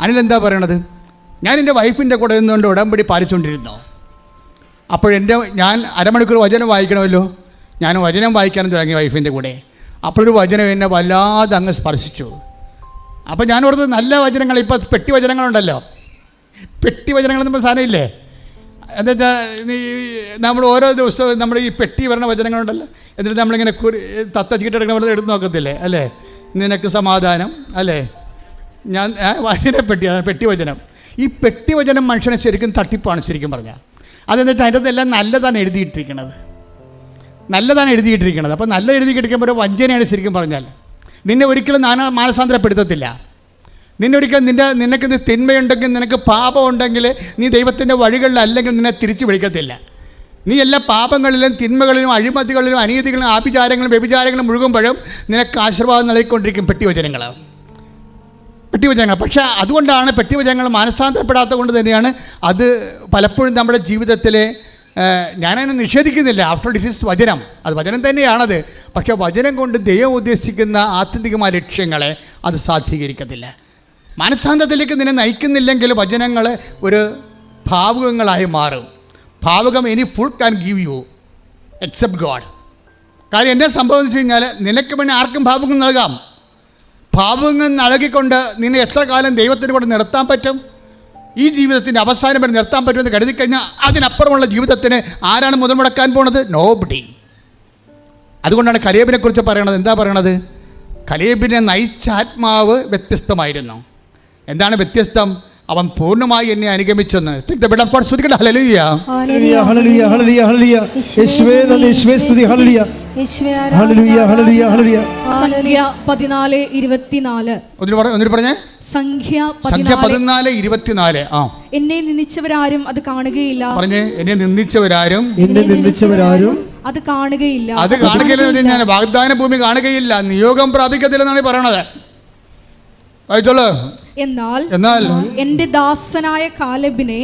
അനിൽ എന്താ പറയണത്? ഞാൻ എൻ്റെ വൈഫിൻ്റെ കൂടെ നിന്നുകൊണ്ട് ഉടമ്പടി പാലിച്ചുകൊണ്ടിരുന്നു. ഞാൻ അരമണിക്കൂർ വചനം വായിക്കണമല്ലോ. ഞാൻ വചനം വായിക്കാനും തുടങ്ങി വൈഫിൻ്റെ കൂടെ. അപ്പോഴൊരു വചനം എന്നെ വല്ലാതെ അങ്ങ് സ്പർശിച്ചു. അപ്പോൾ ഞാൻ ഓർത്തത് നല്ല വചനങ്ങൾ, ഇപ്പോൾ പെട്ടി വചനങ്ങളുണ്ടല്ലോ, പെട്ടി വചനങ്ങളെന്ന് പറഞ്ഞ സാധനമില്ലേ, എന്താ നമ്മൾ ഓരോ ദിവസവും നമ്മൾ ഈ പെട്ടി വരണ വചനങ്ങളുണ്ടല്ലോ, എന്നിട്ട് നമ്മളിങ്ങനെ തത്തച്ചിട്ടെടുക്കണ എടുത്ത് നോക്കത്തില്ലേ, അല്ലേ? നിനക്ക് സമാധാനം, അല്ലേ? ഞാൻ പെട്ടി വചനം. ഈ പെട്ടി വചനം മനുഷ്യനെ ശരിക്കും തട്ടിപ്പാണ് ശരിക്കും പറഞ്ഞാൽ. അതെന്നിട്ട് അതിൻ്റെ അകത്തെല്ലാം നല്ലതാണ് എഴുതിയിട്ടിരിക്കുന്നത്. അപ്പോൾ നല്ല എഴുതി കിട്ടിക്കുമ്പോൾ ഒരു വഞ്ചനയാണ് ശരിക്കും പറഞ്ഞാൽ. നിന്നെ ഒരിക്കലും മാനസാന്തരപ്പെടുത്തത്തില്ല. നിനക്ക് തിന്മയുണ്ടെങ്കിൽ, നിനക്ക് പാപമുണ്ടെങ്കിൽ, നീ ദൈവത്തിൻ്റെ വഴികളിലല്ലെങ്കിൽ നിന്നെ തിരിച്ചു വിളിക്കത്തില്ല. നീ എല്ലാ പാപങ്ങളിലും തിന്മകളിലും അഴിമതികളിലും അനീതികളിലും ആഭിചാരങ്ങളും വ്യഭിചാരങ്ങളും മുഴുകുമ്പോഴും നിനക്ക് ആശീർവാദം നൽകിക്കൊണ്ടിരിക്കും പെട്ടിവചനങ്ങൾ. പക്ഷേ അതുകൊണ്ടാണ് പെട്ടിവചനങ്ങൾ മാനസാന്തരപ്പെടാത്ത കൊണ്ട് തന്നെയാണ് അത് പലപ്പോഴും നമ്മുടെ ജീവിതത്തിലെ, ഞാനതിനെ നിഷേധിക്കുന്നില്ല, ആഫ്റ്റർ ഇറ്റ് ഈസ് വചനം, അത് വചനം തന്നെയാണത്. പക്ഷേ വചനം കൊണ്ട് ദൈവം ഉദ്ദേശിക്കുന്ന ആത്യന്തികമായ ലക്ഷ്യങ്ങളെ അത് സാധീകരിക്കത്തില്ല. മാനസാന്തരത്തിലേക്ക് നിന്നെ നയിക്കുന്നില്ലെങ്കിൽ വചനങ്ങൾ ഒരു ഭാവുകങ്ങളായി മാറും. ഭാവുകം ഇനി full can give you except God. കാര്യം എന്നെ സംഭവം വെച്ച് കഴിഞ്ഞാൽ, നിനക്ക് വേണ്ടി ആർക്കും ഭാവുകം നൽകാം. ഭാവുകം നൽകിക്കൊണ്ട് നിന്നെ എത്ര കാലം ദൈവത്തിന് കൂടെ നിർത്താൻ പറ്റും? ഈ ജീവിതത്തിൻ്റെ അവസാനം വരെ നിർത്താൻ പറ്റുമെന്ന് കരുതി കഴിഞ്ഞാൽ അതിനപ്പുറമുള്ള ജീവിതത്തിന് ആരാണ് മുതൽ മുടക്കാൻ പോണത്? നോബഡി. അതുകൊണ്ടാണ് കലേബിനെ കുറിച്ച് പറയണത്. എന്താ പറയണത്? കലേബിനെ നയിച്ച ആത്മാവ് വ്യത്യസ്തമായിരുന്നു. എന്താണ് വ്യത്യസ്തം? അവൻ പൂർണ്ണമായി എന്നെ അനുഗമിച്ചെന്ന്. ഹല്ലേലൂയ, ഹല്ലേലൂയ, ഹല്ലേലൂയ, ഹല്ലേലൂയ, ഹല്ലേലൂയ. യേശുവേ നന്ദി, യേശുവേ സ്തുതി. ഹല്ലേലൂയ, ഹല്ലേലൂയ, ഹല്ലേലൂയ, ഹല്ലേലൂയ. സംഖ്യ 14:24. ഒന്നിനു പറഞ്ഞേ. സംഖ്യ 14:24. എന്നെ നിന്ദിച്ചവരാരും അത് കാണുകയില്ല. പറഞ്ഞേ, എന്നെ നിന്ദിച്ചവരാരും അത് കാണുകയില്ല. അത് കാണുകയില്ല. ഞാൻ വാഗ്ദാന ഭൂമി കാണുകയില്ല, നിയോഗം പ്രാപിക്കത്തില്ലെന്നാണ് പറയണത്. വായിച്ചോളൂ. എന്നാൽ എന്റെ ദാസനായ കാലേബിനെ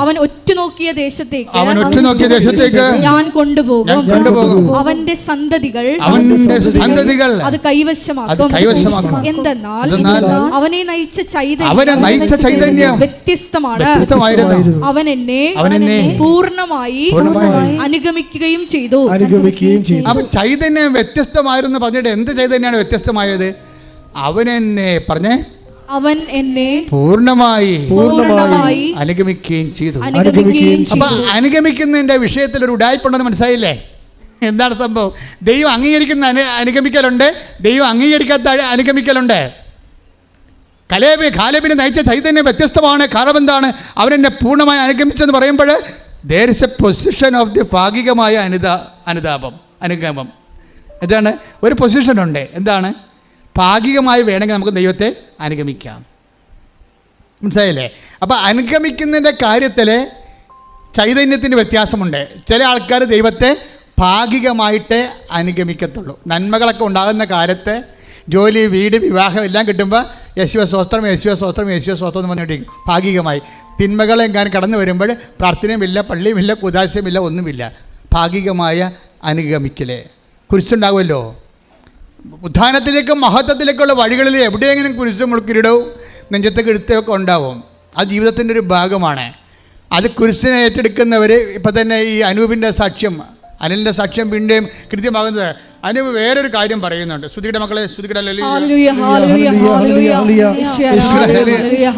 അവൻ ഒറ്റുനോക്കിയ ദേശത്തേക്ക് ഞാൻ കൊണ്ടുപോകും. അവന്റെ സന്തതികൾ അത് കൈവശമാക്കും. എന്തെന്നാൽ അവനെ നയിച്ച ചൈതന്യം വ്യത്യസ്തമാണ്. അവൻ എന്നെ പൂർണ്ണമായി അനുഗമിക്കുകയും ചെയ്തു. ചൈതന്യം വ്യത്യസ്തമായിരുന്നു പറഞ്ഞിട്ട് എന്ത് ചൈതന്യമാണ് വ്യത്യസ്തമായത്? അവൻ എന്നെ പൂർണ്ണമായി അനുഗമിക്കുകയും ചെയ്തു. അപ്പൊ അനുഗമിക്കുന്നതിന്റെ വിഷയത്തിൽ ഒരു ഉടായ്പുണ്ടെന്ന് മനസ്സിലായില്ലേ? എന്താണ് സംഭവം? ദൈവം അംഗീകരിക്കുന്ന അനുഗമിക്കലുണ്ട്, ദൈവം അംഗീകരിക്കാത്ത അനുഗമിക്കലുണ്ട്. കാലേബിനെ നയിച്ച ചൈതന്യം വ്യത്യസ്തമാണ്. കാരണം എന്താണ്? അവനെന്നെ പൂർണ്ണമായി അനുഗമിച്ചെന്ന് പറയുമ്പോൾ there is a position of the ഭാഗികമായ അനുഗമം. എന്താണ്? ഒരു പൊസിഷനുണ്ട്. എന്താണ്? ഭാഗികമായി വേണമെങ്കിൽ നമുക്ക് ദൈവത്തെ അനുഗമിക്കാം. മനസ്സിലായില്ലേ? അപ്പോൾ അനുഗമിക്കുന്നതിൻ്റെ കാര്യത്തിൽ ചൈതന്യത്തിൻ്റെ വ്യത്യാസമുണ്ട്. ചില ആൾക്കാർ ദൈവത്തെ ഭാഗികമായിട്ട് അനുഗമിക്കത്തുള്ളൂ. നന്മകളൊക്കെ ഉണ്ടാകുന്ന കാലത്ത് ജോലി, വീട്, വിവാഹം എല്ലാം കിട്ടുമ്പോൾ യേശുവേ സ്തോത്രം, യേശുവേ സ്തോത്രം, യേശുവേ സ്തോത്രം എന്ന് പറഞ്ഞുകൊണ്ടിരിക്കും. ഭാഗികമായി തിന്മകളെങ്ങാനും കടന്നു വരുമ്പോൾ പ്രാർത്ഥനയുമില്ല, പള്ളിയുമില്ല, കുദാശയുമില്ല, ഒന്നുമില്ല. ഭാഗികമായ അനുഗമിക്കലേ. കുരിശുണ്ടാകുമല്ലോ. ഉദ്ധാനത്തിലേക്കും മഹത്വത്തിലേക്കുള്ള വഴികളിൽ എവിടെയെങ്കിലും കുരിശും മുൾക്കിരീടവും നെഞ്ചത്തൊക്കെ എടുത്തൊക്കെ ഉണ്ടാവും. അത് ജീവിതത്തിൻ്റെ ഒരു ഭാഗമാണ്. അത് കുരിശിനെ ഏറ്റെടുക്കുന്നവർ ഇപ്പം തന്നെ ഈ അനൂപിൻ്റെ സാക്ഷ്യം, അനിലിൻ്റെ സാക്ഷ്യം പിന്നെയും കൃത്യമാകുന്നത്. അനൂപ് വേറൊരു കാര്യം പറയുന്നുണ്ട്. ശ്രുതിയുടെ മക്കളെ, ശ്രുതിയുടെ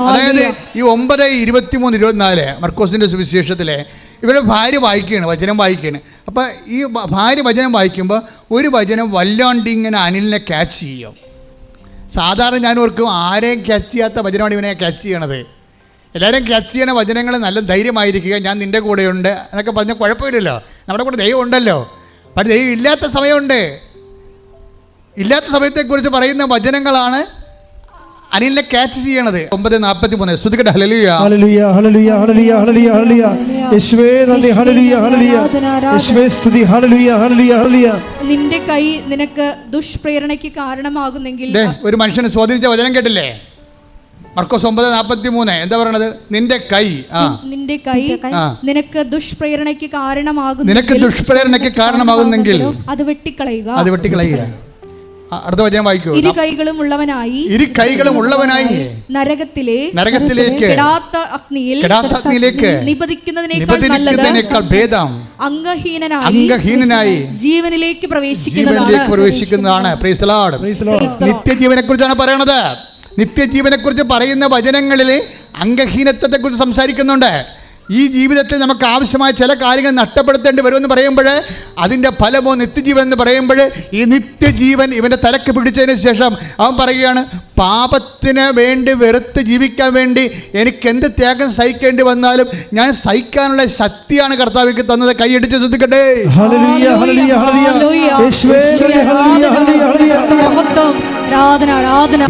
അതായത് ഈ 9:23-24 മർക്കോസിൻ്റെ സുവിശേഷത്തിലെ ഇവരുടെ ഭാര്യ വായിക്കുകയാണ്, വചനം വായിക്കുകയാണ്. അപ്പോൾ ഈ ഭാര്യ വചനം വായിക്കുമ്പോൾ ഒരു വചനം വല്ലാണ്ട് ഇങ്ങനെ അനിലിനെ ക്യാച്ച് ചെയ്യും. സാധാരണ ഞാൻ ഓർക്കും ആരെയും ക്യാച്ച് ചെയ്യാത്ത വചനമാണ് ഇവനെ ക്യാച്ച് ചെയ്യണത്. എല്ലാവരും ക്യാച്ച് ചെയ്യണ വചനങ്ങൾ നല്ല ധൈര്യമായിരിക്കുക, ഞാൻ നിൻ്റെ കൂടെയുണ്ട് എന്നൊക്കെ പറഞ്ഞാൽ കുഴപ്പമില്ലല്ലോ, നമ്മുടെ കൂടെ ദൈവം ഉണ്ടല്ലോ. പക്ഷേ ദൈവം ഇല്ലാത്ത സമയമുണ്ട്. ഇല്ലാത്ത സമയത്തെക്കുറിച്ച് പറയുന്ന വചനങ്ങളാണ് അനിലിനെ ക്യാച്ച് ചെയ്യണത്. 9:43 ശ്രുതികട്ടെ. ഹല്ലേലൂയ, ഹല്ലേലൂയ, ഹല്ലേലൂയ, ഹല്ലേലൂയ, ഹല്ലേലൂയ, ഹല്ലേലൂയ. യേശുവേ നന്ദി. ഹല്ലേലൂയ, ഹല്ലേലൂയ, യേശുവേ സ്തുതി. ഹല്ലേലൂയ, ഹല്ലേലൂയ, ഹല്ലേലൂയ. നിന്റെ കൈ നിനക്ക് ദുഷ്പ്രേരണയ്ക്ക് കാരണമാകുന്നെങ്കിൽ. ഒരു മനുഷ്യനെ സ്വാധീനിച്ച വചനം കേട്ടില്ലേ? മർക്കോസ് 9:43 എന്താ പറയണത്? നിന്റെ കൈ നിനക്ക് ദുഷ്പ്രേരണയ്ക്ക് കാരണമാകുന്നെങ്കിൽ അത് വെട്ടിക്കളയുക. അടുത്ത വചനം വായിക്കൂ. ഇരു കൈകളും ഉള്ളവനായി നരകത്തിലേക്ക് കെടാത്ത അഗ്നിയിലേക്ക് നിപതിക്കുന്നതിനേക്കാൾ ഭേദം അംഗഹീനനായി ജീവനിലേക്ക് പ്രവേശിക്കുന്നതാണ്. Praise the Lord. നിത്യജീവനെ കുറിച്ചാണ് പറയണത്. നിത്യജീവനെ കുറിച്ച് പറയുന്ന വചനങ്ങളിൽ അംഗഹീനത്വത്തെ കുറിച്ച് സംസാരിക്കുന്നുണ്ട്. ഈ ജീവിതത്തിൽ നമുക്ക് ആവശ്യമായ ചില കാര്യങ്ങൾ നഷ്ടപ്പെടുത്തേണ്ടി വരുമെന്ന് പറയുമ്പോൾ അതിൻ്റെ ഫലമോ നിത്യജീവൻ എന്ന് പറയുമ്പോൾ ഈ നിത്യജീവൻ ഇവൻ്റെ തലക്ക് പിടിച്ചതിന് ശേഷം അവൻ പറയുകയാണ്, പാപത്തിന് വേണ്ടി വെറുത്ത് ജീവിക്കാൻ വേണ്ടി എനിക്ക് എന്ത് ത്യാഗം സഹിക്കേണ്ടി വന്നാലും ഞാൻ സഹിക്കാനുള്ള ശക്തിയാണ് കർത്താവിക്ക് തന്നത്. കൈയടിച്ച് ശ്രദ്ധിക്കട്ടെ.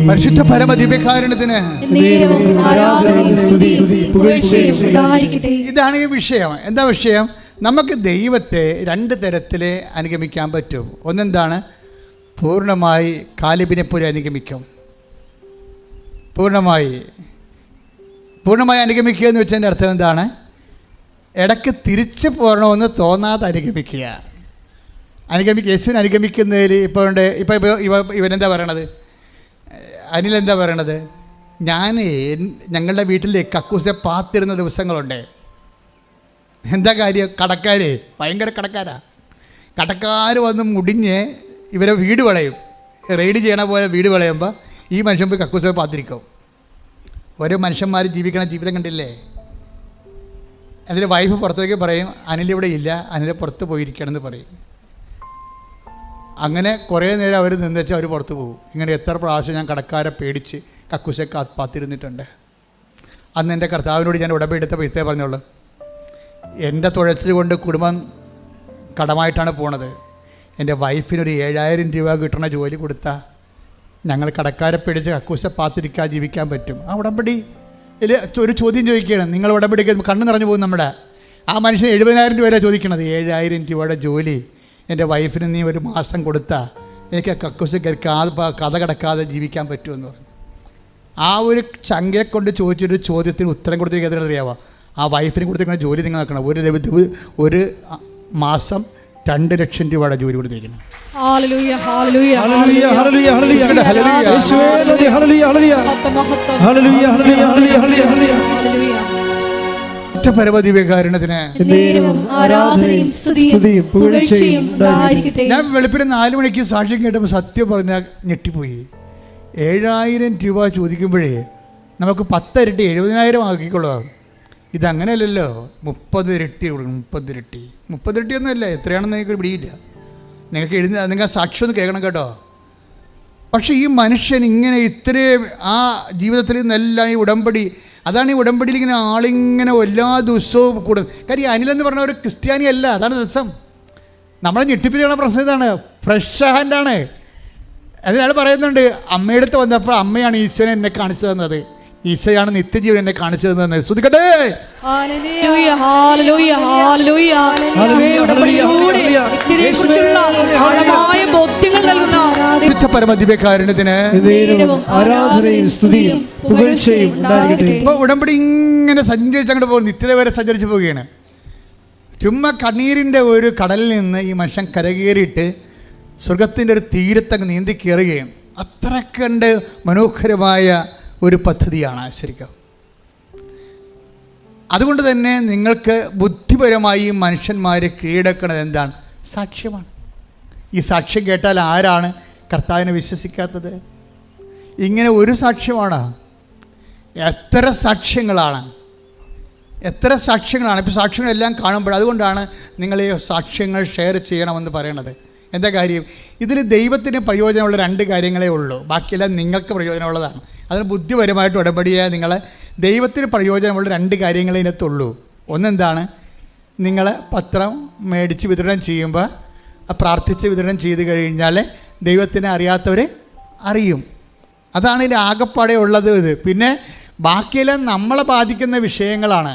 പരിശുദ്ധ പരമ ദിവ്യകാരുണ്യത്തിന് ഇതാണ് ഈ വിഷയം. എന്താ വിഷയം? നമുക്ക് ദൈവത്തെ രണ്ട് തരത്തിൽ അനുഗമിക്കാൻ പറ്റും. ഒന്നെന്താണ്? പൂർണ്ണമായി കാലിബിനെ പോലെ അനുഗമിക്കും. പൂർണ്ണമായി അനുഗമിക്കുക എന്ന് വെച്ചതിൻ്റെ അർത്ഥം എന്താണ്? ഇടയ്ക്ക് തിരിച്ചു പോരണമെന്ന് തോന്നാതെ അനുഗമിക്കുക. യേശുവിനെ അനുഗമിക്കുന്നതിൽ ഇവനെന്താ പറയണത്? അനിലെന്താ പറയണത്? ഞങ്ങളുടെ വീട്ടിൽ കക്കൂസെ പാത്തിരുന്ന ദിവസങ്ങളുണ്ട്. എന്താ കാര്യം? ഭയങ്കര കടക്കാർ വന്ന് മുടിഞ്ഞ് ഇവരെ വീട് വളയും. റെയ്ഡ് ചെയ്യണ പോലെ വീട് വളയുമ്പോൾ ഈ മനുഷ്യൻ പോയി കക്കൂസ പാത്തിരിക്കും. ഓരോ മനുഷ്യന്മാർ ജീവിക്കണ ജീവിതം കണ്ടില്ലേ? അതിൽ വൈഫ് പുറത്തേക്ക് പറയും, അനിലിവിടെ ഇല്ല, അനിൽ പുറത്ത് പോയിരിക്കണമെന്ന് പറയും. അങ്ങനെ കുറേ നേരം അവർ നിന്ന് വെച്ചാൽ അവർ പുറത്ത് പോകും. ഇങ്ങനെ എത്ര പ്രാവശ്യം ഞാൻ കടക്കാരെ പേടിച്ച് കക്കൂസൊക്കെ പാത്തിരുന്നിട്ടുണ്ട്. അന്ന് എൻ്റെ കർത്താവിനോട് ഞാൻ ഉടമ്പെടുത്തപ്പോൾ ഇത്തേ പറഞ്ഞോളൂ, എൻ്റെ തുഴച്ചിൽ കൊണ്ട് കുടുംബം കടമായിട്ടാണ് പോണത്. എൻ്റെ വൈഫിനൊരു 7000 രൂപ കിട്ടണ ജോലി കൊടുത്താൽ ഞങ്ങൾ കടക്കാരെ പേടിച്ച് കക്കൂസ പാത്തിരിക്കാൻ ജീവിക്കാൻ പറ്റും. ആ ഉടമ്പടി ഒരു ചോദ്യം ചോദിക്കുകയാണ്. നിങ്ങൾ ഉടമ്പടിക്ക് കണ്ണ് നിറഞ്ഞു പോകും. നമ്മുടെ ആ മനുഷ്യൻ 70,000 രൂപ ചോദിക്കണത്. 7,000 രൂപയുടെ ജോലി എൻ്റെ വൈഫിന് നീ ഒരു മാസം കൊടുത്താൽ എനിക്ക് കക്കൂസ കഥ കിടക്കാതെ ജീവിക്കാൻ പറ്റുമെന്ന് പറഞ്ഞു. ആ ഒരു ചങ്കയെ കൊണ്ട് ചോദിച്ചൊരു ചോദ്യത്തിന് ഉത്തരം കൊടുത്തിരിക്കുന്നത് അറിയാമോ? ആ വൈഫിന് കൊടുത്തിരിക്കുന്ന ജോലി നിങ്ങൾ നോക്കണം. ഒരു മാസം 2 ലക്ഷം രൂപയുടെ ജോലി കൊടുത്തിരിക്കണം. പരമദിവ്യകാരുണ്യത്തിന് ഞാൻ വെളുപ്പിന് 4 മണിക്ക് സാക്ഷ്യം കേട്ടപ്പോൾ സത്യം പറഞ്ഞാൽ ഞെട്ടിപ്പോയി. 7,000 രൂപ ചോദിക്കുമ്പോഴേ നമുക്ക് 10 ഇരട്ടി 70,000 ആക്കിക്കൊള്ളുക. ഇതങ്ങനെയല്ലല്ലോ. 30 ഇരട്ടി കൊടുക്കണം. 30 ഇരട്ടിയൊന്നുമല്ല. എത്രയാണെന്ന് നിങ്ങൾക്ക് പിടിയില്ല. നിങ്ങൾ സാക്ഷ്യം ഒന്ന് കേൾക്കണം കേട്ടോ. പക്ഷേ ഈ മനുഷ്യൻ ഇങ്ങനെ ഇത്രയും ആ ജീവിതത്തിൽ നിന്നെല്ലാം ഈ ഉടമ്പടി, അതാണ് ഈ ഉടമ്പടിയിൽ ഇങ്ങനെ ആളിങ്ങനെ എല്ലാ ദിവസവും കൂടും. കാര്യം അനിലെന്ന് പറഞ്ഞ ഒരു ക്രിസ്ത്യാനി അല്ല. അതാണ് രസം. നമ്മളെ ഞെട്ടിപ്പിച്ചുള്ള പ്രശ്നം ഇതാണ്. ഫ്രഷ് ഹാൻഡാണ്. അതിനാൾ പറയുന്നുണ്ട്, അമ്മയെടുത്ത് വന്നപ്പോൾ അമ്മയാണ് ഈശോനെ എന്നെ കാണിച്ചു തന്നത്, ഈശോയാണ് നിത്യജീവൻ എന്നെ കാണിച്ചു തന്നത്. ശ്രദ്ധിക്കട്ടെ. പരമദിവ്യകാരുണ്യത്തിന് ഉടമ്പടി ഇങ്ങനെ സഞ്ചരിച്ച് അങ്ങോട്ട് പോകും. നിത്യത വരെ സഞ്ചരിച്ച് പോവുകയാണ്. ചുമ്മാ കണ്ണീരിൻ്റെ ഒരു കടലിൽ നിന്ന് ഈ മനുഷ്യൻ കരകയറിയിട്ട് സ്വർഗത്തിൻ്റെ ഒരു തീരത്തങ്ങ് നീന്തി കയറുകയാണ്. അത്ര കണ്ട് മനോഹരമായ ഒരു പദ്ധതിയാണ് ശരിക്കും. അതുകൊണ്ട് തന്നെ നിങ്ങൾക്ക് ബുദ്ധിപരമായി മനുഷ്യന്മാർ കീഴടക്കുന്നത് എന്താണ്? സാക്ഷ്യമാണ്. ഈ സാക്ഷ്യം കേട്ടാൽ ആരാണ് കർത്താവിനെ വിശ്വസിക്കാത്തത്? ഇങ്ങനെ ഒരു സാക്ഷ്യമാണ്. എത്ര സാക്ഷ്യങ്ങളാണ്. ഇപ്പോൾ സാക്ഷ്യങ്ങളെല്ലാം കാണുമ്പോൾ അതുകൊണ്ടാണ് നിങ്ങൾ ഈ സാക്ഷ്യങ്ങൾ ഷെയർ ചെയ്യണമെന്ന് പറയണത്. എന്താ കാര്യം? ഇതിൽ ദൈവത്തിന് പ്രയോജനമുള്ള 2 കാര്യങ്ങളേ ഉള്ളൂ. ബാക്കിയെല്ലാം നിങ്ങൾക്ക് പ്രയോജനമുള്ളതാണ്. അതിന് ബുദ്ധിപരമായിട്ട് ഉടമ്പടിയാൽ നിങ്ങൾ ദൈവത്തിന് പ്രയോജനമുള്ള 2 കാര്യങ്ങളേ ഇതിനകത്തുള്ളൂ. ഒന്നെന്താണ്? നിങ്ങൾ പത്രം മേടിച്ച് വിതരണം ചെയ്യുമ്പോൾ പ്രാർത്ഥിച്ച് വിതരണം ചെയ്ത് കഴിഞ്ഞാൽ ദൈവത്തിനെ അറിയാത്തവർ അറിയും. അതാണ് ഇതിൻ്റെ ആകപ്പാടെ ഉള്ളത്. പിന്നെ ബാക്കിയെല്ലാം നമ്മളെ ബാധിക്കുന്ന വിഷയങ്ങളാണ്.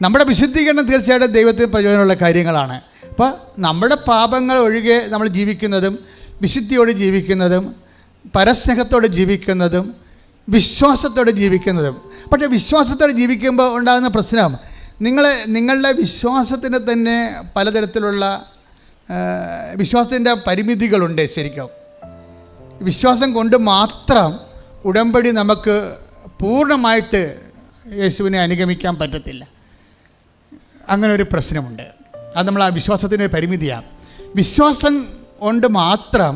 നമ്മുടെ വിശുദ്ധീകരണം തീർച്ചയായിട്ടും ദൈവത്തിന് പ്രയോജനമുള്ള കാര്യങ്ങളാണ്. അപ്പോൾ നമ്മുടെ പാപങ്ങൾ ഒഴികെ നമ്മൾ ജീവിക്കുന്നതും വിശുദ്ധിയോട് ജീവിക്കുന്നതും പരസ്നേഹത്തോടെ ജീവിക്കുന്നതും വിശ്വാസത്തോടെ ജീവിക്കുന്നതും. പക്ഷേ വിശ്വാസത്തോടെ ജീവിക്കുമ്പോൾ ഉണ്ടാകുന്ന പ്രശ്നം, നിങ്ങളുടെ വിശ്വാസത്തിന് തന്നെ പലതരത്തിലുള്ള വിശ്വാസത്തിൻ്റെ പരിമിതികളുണ്ട്. ശരിക്കും വിശ്വാസം കൊണ്ട് മാത്രം ഉടമ്പടി നമുക്ക് പൂർണ്ണമായിട്ട് യേശുവിനെ അനുഗമിക്കാൻ പറ്റത്തില്ല. അങ്ങനെ ഒരു പ്രശ്നമുണ്ട്. അത് നമ്മൾ ആ വിശ്വാസത്തിൻ്റെ പരിമിതിയാണ്. വിശ്വാസം കൊണ്ട് മാത്രം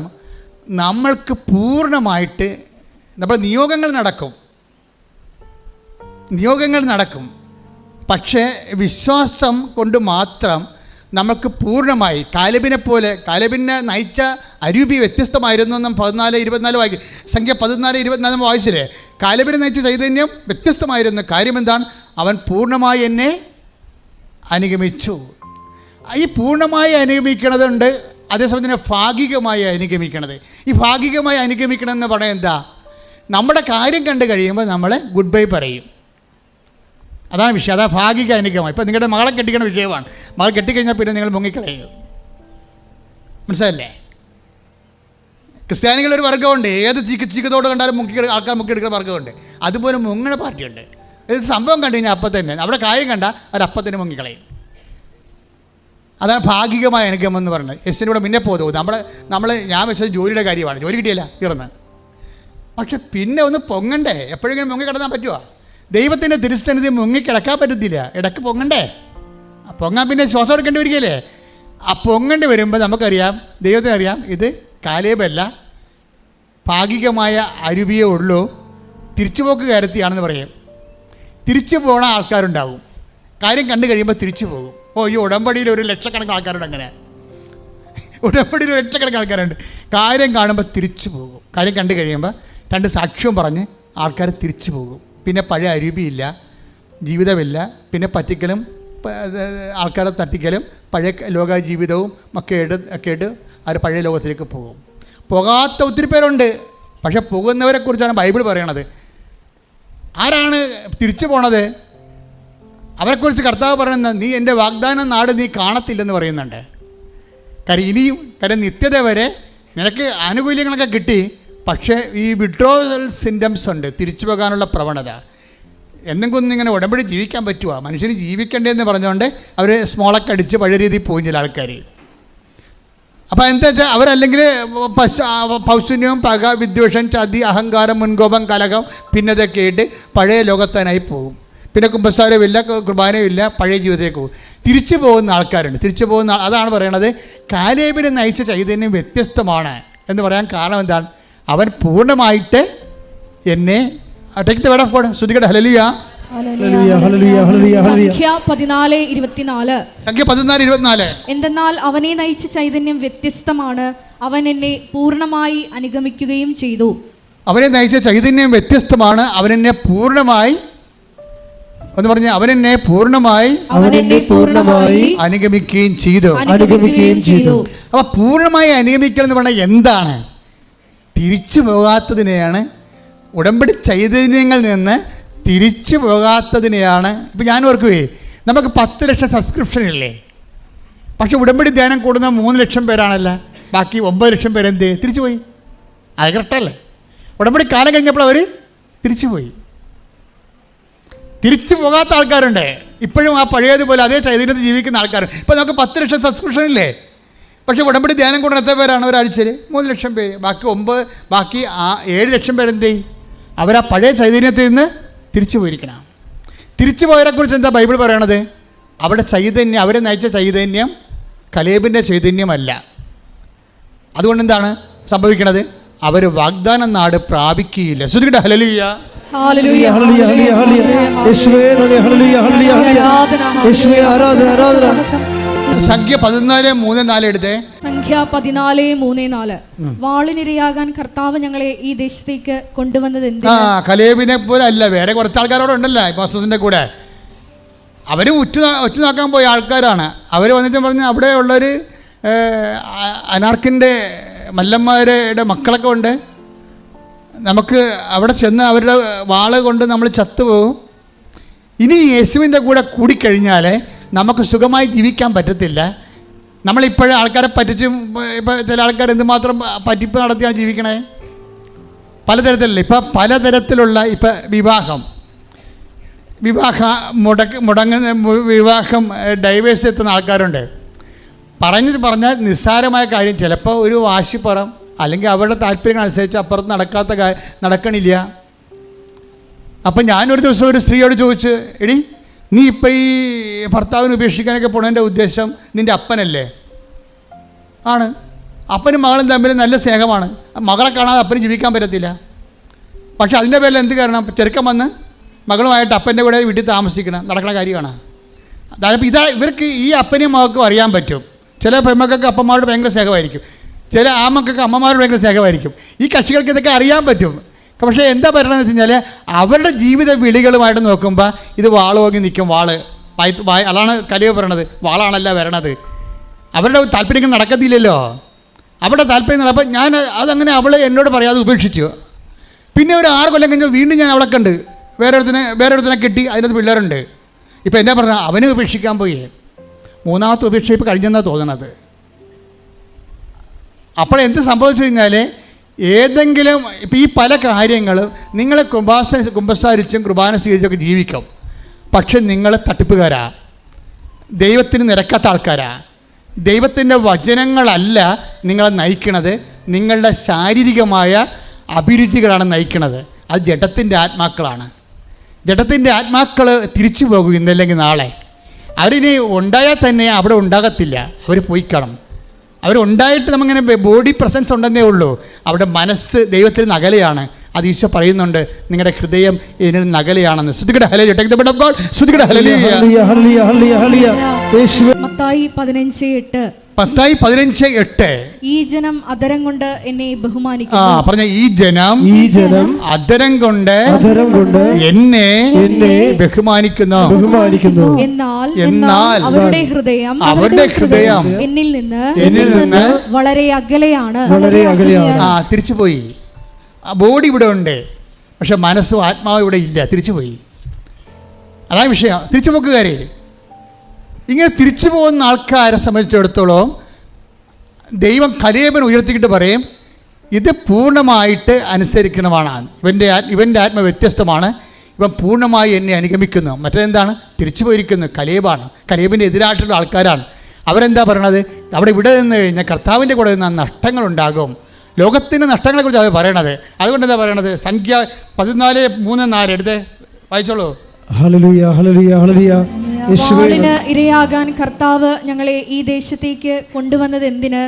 നമ്മൾക്ക് പൂർണ്ണമായിട്ട് നമ്മുടെ നിയോഗങ്ങൾ നടക്കും. പക്ഷേ വിശ്വാസം കൊണ്ട് മാത്രം നമുക്ക് പൂർണ്ണമായി കാലേബിനെ നയിച്ച അരൂപി വ്യത്യസ്തമായിരുന്നു എന്നും 14:24 വായിക്കും. സംഖ്യ 14:24 വായിച്ചില്ലേ? കാലേബിനെ നയിച്ച ചൈതന്യം വ്യത്യസ്തമായിരുന്നു. കാര്യം എന്താണ്? അവൻ പൂർണ്ണമായി എന്നെ അനുഗമിച്ചു. ഈ പൂർണ്ണമായി അനുഗമിക്കണതുണ്ട്, അതേസമയം തന്നെ ഭാഗികമായി അനുഗമിക്കണത്. ഈ ഭാഗികമായി അനുഗമിക്കണമെന്ന് പറയാൻ എന്താ? നമ്മുടെ കാര്യം കണ്ടു കഴിയുമ്പോൾ നമ്മൾ ഗുഡ് ബൈ പറയും. അതാണ് വിഷയം. അതാണ് ഭാഗിക അനുഗമനം. ഇപ്പോൾ നിങ്ങളുടെ മകളെ കെട്ടിക്കണ വിഷയമാണ്. മകൾ കെട്ടിക്കഴിഞ്ഞാൽ പിന്നെ നിങ്ങൾ മുങ്ങിക്കളയും. മനസ്സിലല്ലേ? ക്രിസ്ത്യാനികളൊരു വർഗ്ഗമുണ്ട്. ഏത് ചീക്കത്തോട് കണ്ടാലും ആൾക്കാർ മുക്കിയെടുക്കുന്ന വർഗ്ഗമുണ്ട്. അതുപോലെ മുങ്ങണ പാർട്ടിയുണ്ട്. ഇത് സംഭവം കണ്ടു കഴിഞ്ഞാൽ അപ്പം തന്നെ അവിടെ കാര്യം കണ്ടാൽ അവരപ്പം തന്നെ മുങ്ങിക്കളയും. അതാണ് ഭാഗികമായ അനുഗമനം എന്ന് പറയുന്നത്. എസിൻ്റെ കൂടെ മുന്നേ പോകും. ഞാൻ വെച്ചത് ജോലിയുടെ കാര്യമാണ്. ജോലി കിട്ടിയില്ല, തീർന്ന്. പക്ഷെ പിന്നെ ഒന്ന് പൊങ്ങണ്ടേ? എപ്പോഴെങ്കിലും മുങ്ങിക്കിടന്നാൻ പറ്റുമോ? ദൈവത്തിൻ്റെ തിരുസന്നിധി മുങ്ങിക്കിടക്കാൻ പറ്റത്തില്ല. ഇടയ്ക്ക് പൊങ്ങണ്ടേ? പൊങ്ങാൻ പിന്നെ ശ്വാസം എടുക്കേണ്ടി വരികയല്ലേ? ആ പൊങ്ങേണ്ടി വരുമ്പോൾ നമുക്കറിയാം, ദൈവത്തിന് അറിയാം, ഇത് കാലേബല്ല, ഭാഗികമായ അരുവിയേ ഉള്ളൂ, തിരിച്ചുപോക്ക് കയറത്തിയാണെന്ന് പറയും. തിരിച്ചു പോണ ആൾക്കാരുണ്ടാവും. കാര്യം കണ്ടു കഴിയുമ്പോൾ തിരിച്ചു പോകും. ഈ ഉടമ്പടിയിൽ 1,00,000 ആൾക്കാരുണ്ട്. അങ്ങനെ ഉടമ്പടിയിൽ 1,00,000 ആൾക്കാരുണ്ട്. കാര്യം കാണുമ്പോൾ തിരിച്ചു പോകും. കാര്യം കണ്ടു കഴിയുമ്പോൾ 2 സാക്ഷ്യവും പറഞ്ഞ് ആൾക്കാർ തിരിച്ചു പോകും. പിന്നെ പഴയ അരൂപിയില്ല, ജീവിതമില്ല. പിന്നെ പറ്റിക്കലും ആൾക്കാരെ തട്ടിക്കലും പഴയ ലോക ജീവിതവും ഒക്കെ ആയിട്ട് അവർ പഴയ ലോകത്തിലേക്ക് പോകും. പോകാത്ത ഒത്തിരി പേരുണ്ട്. പക്ഷെ പോകുന്നവരെ കുറിച്ചാണ് ബൈബിൾ പറയണത്. ആരാണ് തിരിച്ചു പോണത്? അവരെക്കുറിച്ച് കർത്താവ് പറയുന്നത്, നീ എൻ്റെ വാഗ്ദാന നാട് നീ കാണത്തില്ലെന്ന് പറയുന്നുണ്ട്. കാര്യം നിത്യത വരെ നിനക്ക് ആനുകൂല്യങ്ങളൊക്കെ കിട്ടി, പക്ഷേ ഈ വിഡ്രോവൽ സിംറ്റംസ് ഉണ്ട്, തിരിച്ചു പോകാനുള്ള പ്രവണത. എന്തെങ്കിലും ഇങ്ങനെ ഉടമ്പടി ജീവിക്കാൻ പറ്റുമോ? മനുഷ്യന് ജീവിക്കണ്ടേന്ന് പറഞ്ഞുകൊണ്ട് അവർ സ്മോളൊക്കെ അടിച്ച് പഴയ രീതിയിൽ പോകും ചില ആൾക്കാർ. അപ്പോൾ എന്താ വെച്ചാൽ അവരല്ലെങ്കിൽ പൗശന്യവും, പക, വിദ്വേഷം, ചതി, അഹങ്കാരം, മുൻകോപം, കലഹം, ഭിന്നതയൊക്കെ ആയിട്ട് പഴയ ലോകത്താനായി പോകും. പിന്നെ കുമ്പസാരമില്ല, കുർബാനയില്ല, പഴയ ജീവിതത്തിലേക്ക് പോകും. തിരിച്ചു പോകുന്ന ആൾക്കാരുണ്ട്. അതാണ് പറയണത്, കാലേബിനെ നയിച്ച ചൈതന്യം വ്യത്യസ്തമാണ് എന്ന് പറയാൻ കാരണം എന്താണ്? അവൻ പൂർണ്ണമായിട്ട് എന്നെ ശ്രുതികട്ടെ. ഹല്ലേലൂയ. സംഖ്യ 14:24 എന്തെന്നാൽ അവനെ നയിച്ച ചൈതന്യം വ്യത്യസ്തമാണ്, അവൻ എന്നെ പൂർണ്ണമായി അനുഗമിക്കുകയും ചെയ്തു. അവനെ നയിച്ച ചൈതന്യം വ്യത്യസ്തമാണ്, അവൻ എന്നെ പൂർണ്ണമായി എന്ന് പറഞ്ഞ അവനെന്നെ പൂർണ്ണമായി അനുഗമിക്കുകയും ചെയ്തു. അപ്പൊ പൂർണ്ണമായി അനുഗമിക്കൽ എന്ന് പറഞ്ഞാൽ എന്താണ്? തിരിച്ചു പോകാത്തതിനെയാണ്, ഉടമ്പടി ചൈതന്യങ്ങളിൽ നിന്ന് തിരിച്ചു പോകാത്തതിനെയാണ്. ഇപ്പം ഞാൻ ഓർക്കുവേ, നമുക്ക് 10 ലക്ഷം സബ്സ്ക്രിപ്ഷൻ ഇല്ലേ? പക്ഷെ ഉടമ്പടി ധ്യാനം കൂടുന്ന 3 ലക്ഷം പേരാണല്ലോ. ബാക്കി 9 ലക്ഷം പേരെന്ത് തിരിച്ചു പോയി? അത് കറക്റ്റല്ലേ? ഉടമ്പടി കാലം കഴിഞ്ഞപ്പോൾ അവർ തിരിച്ചുപോയി. തിരിച്ചു പോകാത്ത ആൾക്കാരുണ്ട്. ഇപ്പോഴും ആ പഴയതുപോലെ അതേ ചൈതന്യത്തിൽ ജീവിക്കുന്ന ആൾക്കാർ. ഇപ്പോൾ നമുക്ക് 10 ലക്ഷം സബ്സ്ക്രിപ്ഷൻ ഇല്ലേ? പക്ഷേ ഉടമ്പടി ധ്യാനം കൂടുന്ന എത്ര പേരാണ്? ഒരാഴ്ചയിൽ 3 ലക്ഷം പേര്. ബാക്കി 7 ലക്ഷം പേരെന്ത് ചെയ്യും? അവരാ പഴയ ചൈതന്യത്തിൽ നിന്ന് തിരിച്ചു പോയിരിക്കണം. തിരിച്ചു പോയവരെക്കുറിച്ച് എന്താ ബൈബിൾ പറയണത്? അവിടെ ചൈതന്യം, അവരെ നയിച്ച ചൈതന്യം കലേബിൻ്റെ ചൈതന്യമല്ല. അതുകൊണ്ട് എന്താണ് സംഭവിക്കണത്? അവർ വാഗ്ദാന നാട് പ്രാപിക്കുകയില്ല. ശ്രുതികട്ടെ. ഹല്ലേലൂയ. ഹല്ലേലൂയ. ഹല്ലേലൂയ. യേശുവേ നന്ദി. ഹല്ലേലൂയ. ഹല്ലേലൂയ. യേശുവേ ആരാധന. ആരാധന. സംഖ്യ 14:3-4 എടുത്തേ. സംഖ്യ 14:3-4 വാളിനിരയാകാൻ കർത്താവ് ഞങ്ങളെ ഈ ദേശത്തേക്ക് കൊണ്ടുവന്നത് എന്തിനാ? കലേബിനെ പോലെ അല്ല, വേറെ കുറച്ച് ആൾക്കാരോടെ ഉണ്ടല്ലോ മോസസിന്റെ കൂടെ. അവർ ഉറ്റുനോക്കാൻ പോയ ആൾക്കാരാണ്. അവർ വന്നിട്ട് പറഞ്ഞ് അവിടെ ഉള്ളൊരു അനാർക്കിൻ്റെ മല്ലന്മാരുടെ മക്കളൊക്കെ ഉണ്ട്, നമുക്ക് അവിടെ ചെന്ന് അവരുടെ വാള് കൊണ്ട് നമ്മൾ ചത്തുപോകും. ഇനി യേശുവിൻ്റെ കൂടെ കൂടിക്കഴിഞ്ഞാൽ നമുക്ക് സുഖമായി ജീവിക്കാൻ പറ്റത്തില്ല. നമ്മളിപ്പോഴും ആൾക്കാരെ പറ്റിച്ചും, ഇപ്പോൾ ചില ആൾക്കാർ എന്തുമാത്രം പറ്റിപ്പ് നടത്തിയാണ് ജീവിക്കണേ. പലതരത്തിലുള്ള പലതരത്തിലുള്ള വിവാഹം ഡൈവേഴ്സ് എത്തുന്ന ആൾക്കാരുണ്ട്. പറഞ്ഞാൽ നിസ്സാരമായ കാര്യം ചിലപ്പോൾ ഒരു വാശിപ്പുറം അല്ലെങ്കിൽ അവരുടെ താല്പര്യങ്ങളനുസരിച്ച് അപ്പുറത്ത് നടക്കണില്ല. അപ്പം ഞാനൊരു ദിവസം ഒരു സ്ത്രീയോട് ചോദിച്ചു, എടി നീ ഇപ്പം ഈ ഭർത്താവിനെ ഉപേക്ഷിക്കാനൊക്കെ പോണതിൻ്റെ ഉദ്ദേശം നിൻ്റെ അപ്പനല്ലേ? ആണ്. അപ്പനും മകളും തമ്മിൽ നല്ല സ്നേഹമാണ്. മകളെ കാണാതെ അപ്പന് ജീവിക്കാൻ പറ്റത്തില്ല. പക്ഷെ അതിൻ്റെ പേരിൽ എന്ത് കാരണം? ചെറുക്കം വന്ന് മകളുമായിട്ട് അപ്പൻ്റെ കൂടെ വീട്ടിൽ താമസിക്കണം, നടക്കുന്ന കാര്യമാണ്. അതായത് ഇവർക്ക് ഈ അപ്പനെയും മകൾക്കും അറിയാൻ പറ്റും. ചില പെൺമക്കൾക്ക് അപ്പന്മാരോട് ഭയങ്കര സ്നേഹമായിരിക്കും, ചില ആമക്കൾക്ക് അമ്മമാരോട് ഭയങ്കര സ്നേഹമായിരിക്കും. ഈ കക്ഷികൾക്ക് ഇതൊക്കെ അറിയാൻ പറ്റും. പക്ഷേ എന്താ പറയണമെന്ന് വെച്ച് കഴിഞ്ഞാൽ അവരുടെ ജീവിത വിളികളുമായിട്ട് നോക്കുമ്പോൾ ഇത് വാള് നോക്കി നിൽക്കും. അതാണ് കലിയ പറയണത്, വാളാണല്ല വരണത്. അവരുടെ താല്പര്യങ്ങൾ നടക്കത്തില്ലല്ലോ. അവരുടെ താല്പര്യം നടപ്പം ഞാൻ അതങ്ങനെ അവൾ എന്നോട് പറയാതെ ഉപേക്ഷിച്ചു. പിന്നെ ഒരു 6 കൊല്ലം കഴിഞ്ഞ് വീണ്ടും ഞാൻ അവളെ കണ്ട് വേറൊരുത്തനെ കിട്ടി, അതിനകത്ത് പിള്ളേരുണ്ട്. ഇപ്പം എന്നാ പറഞ്ഞാൽ അവനെ ഉപേക്ഷിക്കാൻ പോയി. 3ാമത്തെ ഉപേക്ഷ ഇപ്പോൾ കഴിഞ്ഞെന്നാണ് തോന്നണത്. അപ്പോഴെന്ത് സംഭവിച്ചു കഴിഞ്ഞാൽ ഏതെങ്കിലും ഇപ്പം ഈ പല കാര്യങ്ങളും നിങ്ങൾ കുമ്പസാരിച്ചും കുർബാന സ്വീകരിച്ചൊക്കെ ജീവിക്കും. പക്ഷെ നിങ്ങൾ തട്ടിപ്പുകാരാ, ദൈവത്തിന് നിരക്കാത്ത ആൾക്കാരാ. ദൈവത്തിൻ്റെ വചനങ്ങളല്ല നിങ്ങളെ നയിക്കണത്, നിങ്ങളുടെ ശാരീരികമായ അഭിരുചികളാണ് നയിക്കണത്. അത് ജഡത്തിൻ്റെ ആത്മാക്കളാണ്. ജഡത്തിൻ്റെ ആത്മാക്കൾ തിരിച്ചു പോകും ഇന്നല്ലെങ്കിൽ നാളെ. അവരിനി ഉണ്ടായാൽ തന്നെ അവിടെ ഉണ്ടാകത്തില്ല, അവർ പോയിക്കണം. അവരുണ്ടായിട്ട് നമ്മങ്ങനെ ബോഡി പ്രസൻസ് ഉണ്ടെന്നേ ഉള്ളൂ. അവിടെ മനസ്സ് ദൈവത്തിൽ നിന്ന് അകലെയാണ്. അത് ഈശോ പറയുന്നുണ്ട്, നിങ്ങളുടെ ഹൃദയം ഇതിൽ നിന്ന് അകലെയാണെന്ന്. ശ്രുതികട ഹല്ലേലൂയ, take the bed of God. ശ്രുതികട ഹല്ലേലൂയ. മത്തായി 15:8. മത്തായി 15:8. ഈ ജനം അധരം കൊണ്ട് എന്നെ ബഹുമാനിക്കുന്നു. പറഞ്ഞ ഈ ജനം അധരം കൊണ്ട് എന്നെ ബഹുമാനിക്കുന്നു. എന്നാൽ അവരുടെ ഹൃദയം എന്നിൽ നിന്ന് വളരെ അകലെയാണ്. തിരിച്ചുപോയി. ആ ബോഡി ഇവിടെ ഉണ്ട്, പക്ഷെ മനസ്സും ആത്മാവും ഇവിടെ ഇല്ല, തിരിച്ചുപോയി. അതാണ് വിഷയം. തിരിച്ചുപോക്കുകാരെ ഇങ്ങനെ തിരിച്ചു പോകുന്ന ആൾക്കാരെ സംബന്ധിച്ചിടത്തോളം ദൈവം കലേബിനെ ഉയർത്തിക്കിട്ട് പറയും, ഇത് പൂർണ്ണമായിട്ട് അനുസരിക്കണമാണ്. ഇവൻ്റെ ആത്മ വ്യത്യസ്തമാണ്, ഇവൻ പൂർണ്ണമായി എന്നെ അനുഗമിക്കുന്നു. മറ്റേതെന്താണ്? തിരിച്ചു പോയിരിക്കുന്നു. കലേബാണ്, കലേബിൻ്റെ എതിരായിട്ടുള്ള ആൾക്കാരാണ്. അവരെന്താ പറയണത്? അവിടെ ഇവിടെ നിന്ന് കഴിഞ്ഞാൽ കർത്താവിൻ്റെ കൂടെ നിന്ന് നഷ്ടങ്ങളുണ്ടാകും. ലോകത്തിൻ്റെ നഷ്ടങ്ങളെക്കുറിച്ച് അവർ പറയണത്. അതുകൊണ്ട് എന്താ പറയണത്? സംഖ്യ 14:3-4 എടുത്ത് വായിച്ചോളൂ. ഹല്ലേലൂയ, ഹല്ലേലൂയ, ഹല്ലേലൂയ. വാളിന് ഇരയാകാൻ കർത്താവ് ഞങ്ങളെ ഈ ദേശത്തേക്ക് കൊണ്ടുവന്നത് എന്തിന്?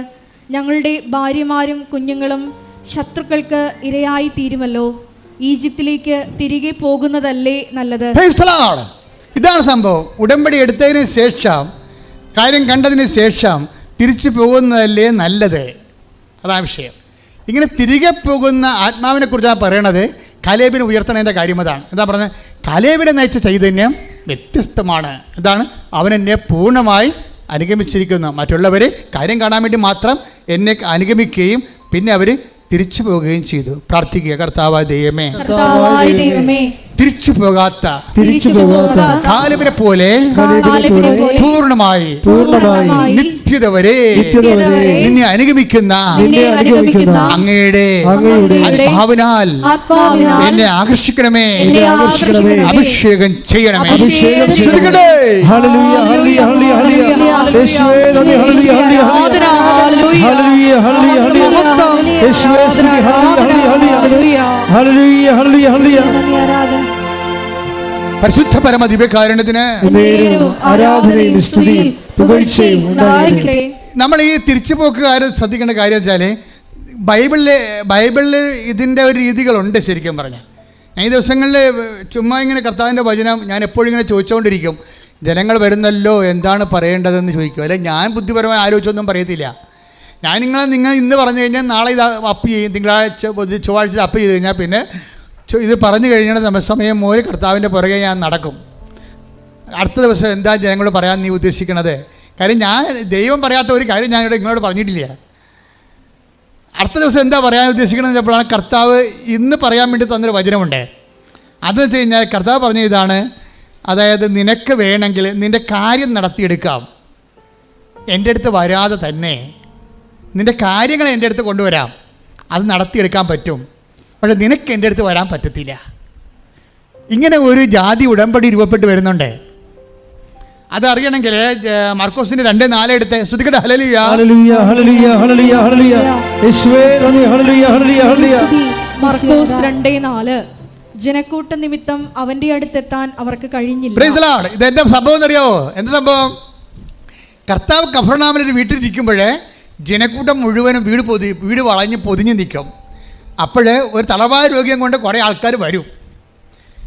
ഞങ്ങളുടെ ഭാര്യമാരും കുഞ്ഞുങ്ങളും ശത്രുക്കൾക്ക് ഇരയായി തീരുമല്ലോ. ഈജിപ്തിലേക്ക് തിരികെ പോകുന്നതല്ലേ നല്ലത്? ഇതാണ് സംഭവം. ഉടമ്പടി എടുത്തതിന് ശേഷം, കാര്യം കണ്ടതിന് ശേഷം തിരിച്ചു പോകുന്നതല്ലേ നല്ലത്. അതാണ് വിഷയം. ഇങ്ങനെ തിരികെ പോകുന്ന ആത്മാവിനെ കുറിച്ചാണ് പറയണത്. കലേബിനെ ഉയർത്തണതിൻ്റെ കാര്യം അതാണ്. എന്താ പറഞ്ഞത്? കലേബിനെ നയിച്ച ചൈതന്യം വ്യത്യസ്തമാണ്. എന്താണ്? അവൻ എന്നെ പൂർണ്ണമായി അനുഗമിച്ചിരിക്കുന്നു. മറ്റുള്ളവർ കാര്യം കാണാൻ വേണ്ടി മാത്രം എന്നെ അനുഗമിക്കുകയും പിന്നെ അവർ തിരിച്ചു പോവുകയും ചെയ്തു. പ്രാർത്ഥിക്കുക, കർത്താവായ ദൈവമേ, തിരിച്ചു പോകാത്ത കാലേബിനെ പോലെ പൂർണ്ണമായി നിത്യത വരെ നിന്നെ അനുഗമിക്കുന്ന അങ്ങയുടെ ആത്മാവിനാൽ എന്നെ ആകർഷിക്കണമേ, അഭിഷേകം ചെയ്യണമേ. പരിശുദ്ധ പരമ ദിവ്യകാരുണ്യത്തിന് നമ്മൾ ഈ തിരിച്ചുപോക്കുകാർ ശ്രദ്ധിക്കേണ്ട കാര്യം വെച്ചാൽ ബൈബിളിൽ ഇതിൻ്റെ ഒരു രീതികളുണ്ട്. ശരിക്കും പറഞ്ഞാൽ ഞാൻ ഈ ദിവസങ്ങളിൽ ചുമ്മാ ഇങ്ങനെ കർത്താവിൻ്റെ വചനം ഞാൻ എപ്പോഴും ഇങ്ങനെ ചോദിച്ചുകൊണ്ടിരിക്കും. ജനങ്ങൾ വരുന്നല്ലോ, എന്താണ് പറയേണ്ടതെന്ന് ചോദിക്കും. അല്ലെങ്കിൽ ഞാൻ ബുദ്ധിപരമായി ആലോചിച്ചൊന്നും പറയത്തില്ല. ഞാൻ നിങ്ങൾ ഇന്ന് പറഞ്ഞു കഴിഞ്ഞാൽ നാളെ ഇത് അപ്പ് ചെയ്യും, തിങ്കളാഴ്ച ചൊവ്വാഴ്ച അപ്പ് ചെയ്ത് കഴിഞ്ഞാൽ പിന്നെ ഇത് പറഞ്ഞു കഴിഞ്ഞാൽ സമയം മോര് കർത്താവിൻ്റെ പുറകെ ഞാൻ നടക്കും. അടുത്ത ദിവസം എന്താ ജനങ്ങളോട് പറയാൻ നീ ഉദ്ദേശിക്കണത്? കാര്യം ഞാൻ ദൈവം പറയാത്ത ഒരു കാര്യം ഞാൻ നിങ്ങളോട് പറഞ്ഞിട്ടില്ല. അടുത്ത ദിവസം എന്താ പറയാൻ ഉദ്ദേശിക്കണമെന്ന് വെച്ചപ്പോഴാണ് കർത്താവ് ഇന്ന് പറയാൻ വേണ്ടി തന്നൊരു വചനമുണ്ട്. അതെന്ന് വെച്ച് കഴിഞ്ഞാൽ കർത്താവ് പറഞ്ഞ ഇതാണ്, അതായത് നിനക്ക് വേണമെങ്കിൽ നിൻ്റെ കാര്യം നടത്തിയെടുക്കാം എൻ്റെ അടുത്ത് വരാതെ തന്നെ. നിൻ്റെ കാര്യങ്ങൾ എൻ്റെ അടുത്ത് കൊണ്ടുവരാം, അത് നടത്തിയെടുക്കാൻ പറ്റും. പക്ഷെ നിനക്ക് എൻ്റെ അടുത്ത് വരാൻ പറ്റത്തില്ല. ഇങ്ങനെ ഒരു ജാതി ഉടമ്പടി രൂപപ്പെട്ട് വരുന്നുണ്ട്. അതറിയണമെങ്കിൽ മാർക്കോസിന്റെ 2:4 എടുത്ത് ശ്രുതികട്ടെ. ഹല്ലേലൂയ ഹല്ലേലൂയ ഹല്ലേലൂയ ഹല്ലേലൂയ ഹല്ലേലൂയ യേശുവേ നന്ദി. ഹല്ലേലൂയ ഹല്ലേലൂയ ഹല്ലേലൂയ. മർക്കോസ് 2:4 ജനക്കൂട്ട നിമിത്തം അവന്റെ അടുത്തെത്താൻ അവർക്ക് കഴിഞ്ഞില്ല. Praise the Lord. ഇത് എന്താ സംഭവം എന്നറിയാവോ? എന്താ സംഭവം? കർത്താവ് കഫർനാമിൽ ഒരു വീട്ടിലിരിക്കുമ്പോഴേ ജനക്കൂട്ടം മുഴുവനും വീട് വളഞ്ഞ് പൊതിഞ്ഞ് നിൽക്കും. അപ്പോഴേ ഒരു തലവായ രോഗിയും കൊണ്ട് കുറേ ആൾക്കാർ വരും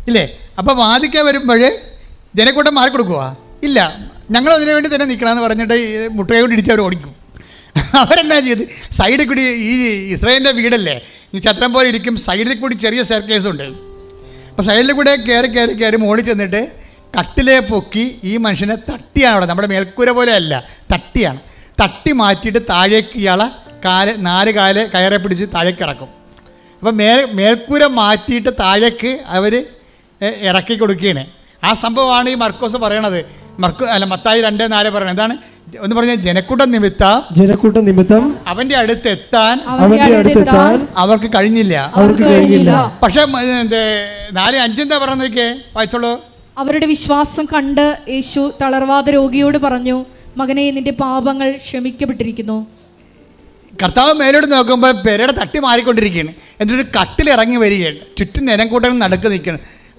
ഇല്ലേ? അപ്പോൾ വാദിക്കാൻ വരുമ്പോൾ ജനക്കൂട്ടം മാറിക്കൊടുക്കുക ഇല്ല, ഞങ്ങൾ അതിനു വേണ്ടി തന്നെ നിൽക്കണമെന്ന് പറഞ്ഞിട്ട് മുട്ടുകൈ കൊണ്ട് ഇടിച്ച് അവർ ഓടിക്കും. അവരെന്നാ ചെയ്ത് സൈഡിൽ കൂടി, ഈ ഇസ്രായേലിൻ്റെ വീടല്ലേ, ഈ ചത്രം പോലെ ഇരിക്കും, സൈഡിൽ കൂടി ചെറിയ സ്റ്റെയർകേസുണ്ട്. അപ്പോൾ സൈഡിൽ കൂടെ കയറി മുകളിൽ ചെന്നിട്ട് കട്ടിലെ പൊക്കി ഈ മനുഷ്യനെ തട്ടിയാണ്, അവിടെ നമ്മുടെ മേൽക്കൂര പോലെ അല്ല, തട്ടിയാണ്, തട്ടി മാറ്റിയിട്ട് താഴേക്ക് ഇയാളെ 4 കാല് കയറെ പിടിച്ച് താഴേക്ക് ഇറക്കും. അപ്പം മേൽക്കൂര മാറ്റിയിട്ട് താഴേക്ക് അവർ ഇറക്കി കൊടുക്കുകയാണ്. ആ സംഭവമാണ് ഈ മർക്കോസ് പറയണത്. മത്തായി 2:4 പറയണത് എന്താണ്? ഒന്ന് പറഞ്ഞ ജനക്കൂട്ടം നിമിത്തം അവന്റെ അടുത്തെത്താൻ അവർക്ക് കഴിഞ്ഞില്ല. പക്ഷെ 4:5 എന്താ പറയുന്നത് നോക്കിയേ, വായിച്ചോളൂ. അവരുടെ വിശ്വാസം കണ്ട് യേശു തളർവാദ രോഗിയോട് പറഞ്ഞു, മകനെ, നിന്റെ പാപങ്ങൾ ക്ഷമിക്കപ്പെട്ടിരിക്കുന്നു. കർത്താവ് മേലോട്ട് നോക്കുമ്പോൾ പെരയുടെ തട്ടി മാറിക്കൊണ്ടിരിക്കുകയാണ്. എന്നിട്ട് കട്ടിലിറങ്ങി വരികയാണ്. ചുറ്റും നിലക്കൂട്ടം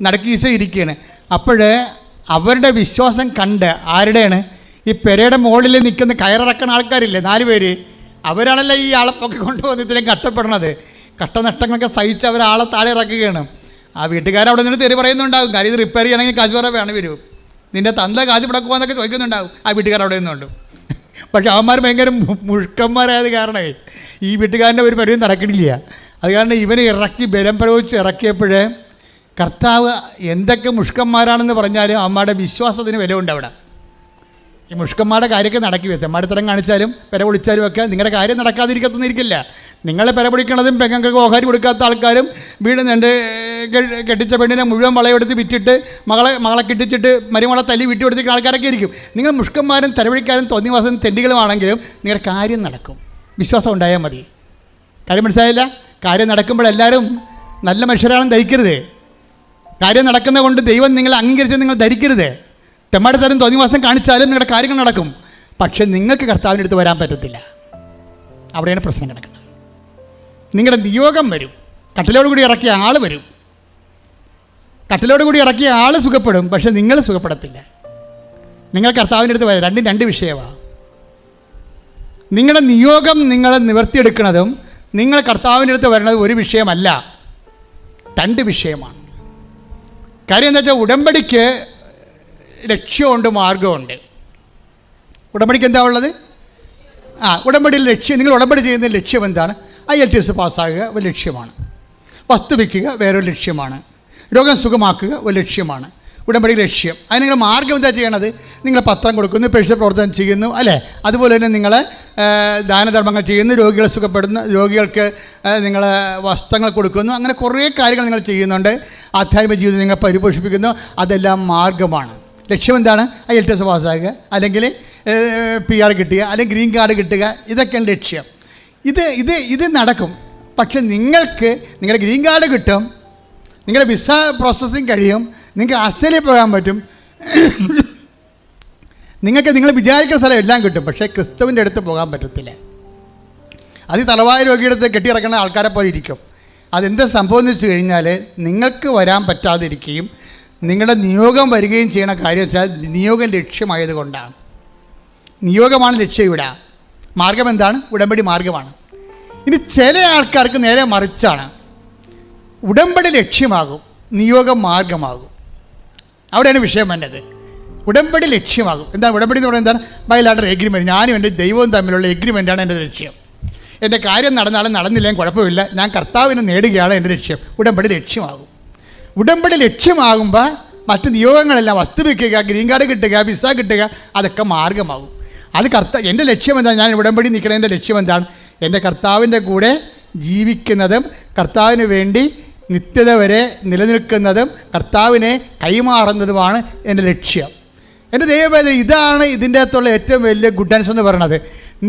നടക്കി ഈശോ ഇരിക്കുകയാണ്. അപ്പോഴേ അവരുടെ വിശ്വാസം കണ്ട്, ആരുടെയാണ്? ഈ പെരയുടെ മുകളിൽ നിൽക്കുന്ന കയറിറക്കുന്ന ആൾക്കാരില്ലേ, 4 പേര്, അവരാണല്ലോ ഈ ആളെ പൊക്കി കൊണ്ടുവന്ന് ഇതിലേക്ക് കഷ്ടപ്പെടണത്. കഷ്ടനഷ്ടങ്ങളൊക്കെ സഹിച്ച് അവർ ആളെ താഴെ ഇറക്കുകയാണ്. ആ വീട്ടുകാരവിടെ നിന്ന് തെറി പറയുന്നുണ്ടാകും, കാര്യം ഇത് റിപ്പയർ ചെയ്യണമെങ്കിൽ കാശ് വേറെ വേണം വരും, നിൻ്റെ തന്ത കാശ് പിടക്കുവാന്നൊക്കെ ചോദിക്കുന്നുണ്ടാകും ആ വീട്ടുകാരവിടെ നിന്നുണ്ട്. പക്ഷെ അവന്മാർ ഭയങ്കര മുഴുക്കന്മാരായത് കാരണമേ ഈ വീട്ടുകാരൻ്റെ ഒരു പരിവും നടക്കണില്ല. അത് കാരണം ഇവനെ ഇറക്കി ബലം പ്രയോഗിച്ച് ഇറക്കിയപ്പോഴേ കർത്താവ് എന്തൊക്കെ മുഷ്കന്മാരാണെന്ന് പറഞ്ഞാലും അമ്മയുടെ വിശ്വാസത്തിന് വില ഉണ്ട് അവിടെ. ഈ മുഷ്കന്മാരുടെ കാര്യമൊക്കെ നടക്കി തെമ്മാടിത്തരം കാണിച്ചാലും പെര പൊളിച്ചാലും ഒക്കെ നിങ്ങളുടെ കാര്യം നടക്കാതിരിക്കത്തൊന്നിരിക്കില്ല. നിങ്ങളെ പെര പൊളിക്കണതും പെങ്ങൾക്ക് ഓഹരി കൊടുക്കാത്ത ആൾക്കാരും വീട് കെട്ടിച്ച പെണ്ണിനെ മുഴുവൻ വളയെടുത്ത് വിറ്റിട്ട് മകളെ കെട്ടിച്ചിട്ട് മരുമകളെ തല്ലി വിട്ടി കൊടുത്തിട്ട് ആൾക്കാരൊക്കെ ഇരിക്കും. നിങ്ങൾ മുഷ്കന്മാരും തലവഴിക്കാരും തോന്നിവാസം തെണ്ടികളുമാണെങ്കിലും നിങ്ങളുടെ കാര്യം നടക്കും. വിശ്വാസം ഉണ്ടായാൽ മതി. കാര്യം മനസ്സിലായില്ല? കാര്യം നടക്കുമ്പോഴെല്ലാവരും നല്ല മനുഷ്യരാണെന്ന് ധരിക്കരുത്. കാര്യം നടക്കുന്ന കൊണ്ട് ദൈവം നിങ്ങളെ അംഗീകരിച്ച് നിങ്ങൾ ധരിക്കരുത്. തെമ്മാടിത്തരം തോന്നിവാസം കാണിച്ചാലും നിങ്ങളുടെ കാര്യങ്ങൾ നടക്കും. പക്ഷെ നിങ്ങൾക്ക് കർത്താവിൻ്റെ അടുത്ത് വരാൻ പറ്റത്തില്ല. അവിടെയാണ് പ്രശ്നം കിടക്കുന്നത്. നിങ്ങളുടെ നിയോഗം വരും, കട്ടിലോടുകൂടി ഇറക്കിയ ആൾ വരും, കട്ടിലോടുകൂടി ഇറക്കിയ ആൾ സുഖപ്പെടും, പക്ഷെ നിങ്ങൾ സുഖപ്പെടത്തില്ല. നിങ്ങൾ കർത്താവിൻ്റെ അടുത്ത് വരാം. രണ്ടും 2 വിഷയമാണ്. നിങ്ങളുടെ നിയോഗം നിങ്ങളെ നിവർത്തിയെടുക്കുന്നതും നിങ്ങൾ കർത്താവിൻ്റെ അടുത്ത് വരുന്നത് ഒരു വിഷയമല്ല, 2 വിഷയമാണ്. കാര്യം എന്താ വെച്ചാൽ ഉടമ്പടിക്ക് ലക്ഷ്യമുണ്ട്, മാർഗമുണ്ട്. ഉടമ്പടിക്ക് എന്താ ഉള്ളത്? ഉടമ്പടിയിൽ ലക്ഷ്യം, നിങ്ങൾ ഉടമ്പടി ചെയ്യുന്ന ലക്ഷ്യം എന്താണ്? IELTS പാസ്സാകുക ഒരു ലക്ഷ്യമാണ്, വസ്തു വയ്ക്കുക വേറൊരു ലക്ഷ്യമാണ്, രോഗം സുഖമാക്കുക ഒരു ലക്ഷ്യമാണ്. ഉടമ്പടി ലക്ഷ്യം. അതിന് നിങ്ങൾ മാർഗം എന്താ ചെയ്യണത്? നിങ്ങൾ പത്രം കൊടുക്കുന്നു, പേഴ്സണൽ പ്രവർത്തനം ചെയ്യുന്നു അല്ലേ? അതുപോലെ തന്നെ നിങ്ങൾ ദാനധർമ്മങ്ങൾ ചെയ്യുന്നു, രോഗികളെ സുഖപ്പെടുന്നു, രോഗികൾക്ക് നിങ്ങൾ വസ്ത്രങ്ങൾ കൊടുക്കുന്നു, അങ്ങനെ കുറേ കാര്യങ്ങൾ നിങ്ങൾ ചെയ്യുന്നുണ്ട്. ആധ്യാത്മിക ജീവിതം നിങ്ങൾ പരിപോഷിപ്പിക്കുന്നു. അതെല്ലാം മാർഗമാണ്. ലക്ഷ്യം എന്താണ്? IELTS പാസ്സാകുക, അല്ലെങ്കിൽ PR കിട്ടുക, അല്ലെങ്കിൽ ഗ്രീൻ കാർഡ് കിട്ടുക, ഇതൊക്കെയാണ് ലക്ഷ്യം. ഇത് നടക്കും. പക്ഷെ നിങ്ങൾക്ക് നിങ്ങളുടെ ഗ്രീൻ കാർഡ് കിട്ടും, നിങ്ങളുടെ വിസ പ്രോസസ്സിങ് കഴിയും, നിങ്ങൾക്ക് ഓസ്ട്രേലിയ പോകാൻ പറ്റും, നിങ്ങൾ വിചാരിക്കുന്ന സ്ഥലം എല്ലാം കിട്ടും. പക്ഷേ ക്രിസ്തുവിൻ്റെ അടുത്ത് പോകാൻ പറ്റത്തില്ല. അത് തലവായ രോഗിയുടെ അടുത്ത് കെട്ടിയിറക്കുന്ന ആൾക്കാരെ പോലെ ഇരിക്കും. അതെന്താ സംഭവം എന്ന് വെച്ച് കഴിഞ്ഞാൽ നിങ്ങൾക്ക് വരാൻ പറ്റാതിരിക്കുകയും നിങ്ങളുടെ നിയോഗം വരികയും ചെയ്യണ കാര്യം വെച്ചാൽ നിയോഗം ലക്ഷ്യമായതുകൊണ്ടാണ്. നിയോഗമാണ് ലക്ഷ്യം. ഇവിടെ മാർഗം എന്താണ്? ഉടമ്പടി മാർഗമാണ്. ഇനി ചില ആൾക്കാർക്ക് നേരെ മറിച്ചാണ്. ഉടമ്പടി ലക്ഷ്യമാകും, നിയോഗം മാർഗമാകും. അവിടെയാണ് വിഷയം വേണ്ടത്. ഉടമ്പടി ലക്ഷ്യമാകും. എന്താണ് ഉടമ്പടി എന്ന് പറയുന്നത്? എന്താണ്? Bilateral agreement. ഞാനും എൻ്റെ ദൈവവും തമ്മിലുള്ള എഗ്രിമെൻറ്റാണ് എൻ്റെ ലക്ഷ്യം. എൻ്റെ കാര്യം നടന്നാലും നടന്നില്ലെങ്കിൽ കുഴപ്പമില്ല, ഞാൻ കർത്താവിനെ നേടുകയാണ് എൻ്റെ ലക്ഷ്യം. ഉടമ്പടി ലക്ഷ്യമാകും. ഉടമ്പടി ലക്ഷ്യമാകുമ്പോൾ മറ്റ് നിയോഗങ്ങളെല്ലാം, വസ്തു വയ്ക്കുക, ഗ്രീൻ കാർഡ് കിട്ടുക, വിസ കിട്ടുക, അതൊക്കെ മാർഗമാകും. അത് എൻ്റെ ലക്ഷ്യം എന്താണ്? ഞാൻ ഉടമ്പടി നിൽക്കണതിൻ്റെ ലക്ഷ്യം എന്താണ്? എൻ്റെ കർത്താവിൻ്റെ കൂടെ ജീവിക്കുന്നതും കർത്താവിന് വേണ്ടി നിത്യത വരെ നിലനിൽക്കുന്നതും കർത്താവിനെ കൈമാറുന്നതുമാണ് എൻ്റെ ലക്ഷ്യം. എൻ്റെ ദൈവവേദ ഇതാണ് ഇതിൻ്റെ അകത്തുള്ള ഏറ്റവും വലിയ ഗുഡൻസ് എന്ന് പറയുന്നത്.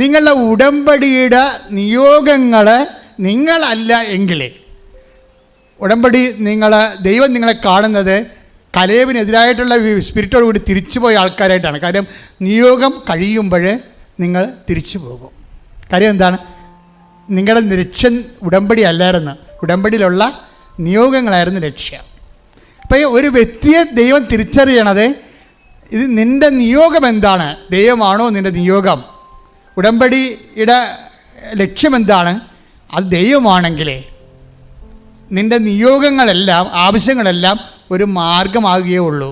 നിങ്ങളുടെ ഉടമ്പടിയുടെ നിയോഗങ്ങൾ നിങ്ങളല്ല എങ്കിൽ, ഉടമ്പടി ദൈവം നിങ്ങളെ കാണുന്നത് കലേബിനെതിരായിട്ടുള്ള സ്പിരിറ്റോട് കൂടി തിരിച്ചു പോയ ആൾക്കാരായിട്ടാണ്. കാര്യം നിയോഗം കഴിയുമ്പോൾ നിങ്ങൾ തിരിച്ചു പോകും. കാര്യം എന്താണ്? നിങ്ങളുടെ ലക്ഷ്യം ഉടമ്പടി അല്ലായിരുന്നു, ഉടമ്പടിയിലുള്ള നിയോഗങ്ങളായിരുന്നു ലക്ഷ്യം. അപ്പോൾ ഈ ഒരു വ്യക്തിയെ ദൈവം തിരിച്ചറിയണത് ഇത് നിൻ്റെ നിയോഗം എന്താണ്, ദൈവമാണോ നിൻ്റെ നിയോഗം, ഉടമ്പടിയുടെ ലക്ഷ്യം എന്താണ്, അത് ദൈവമാണെങ്കിൽ നിൻ്റെ നിയോഗങ്ങളെല്ലാം ആവശ്യങ്ങളെല്ലാം ഒരു മാർഗമാകുകയേ ഉള്ളൂ.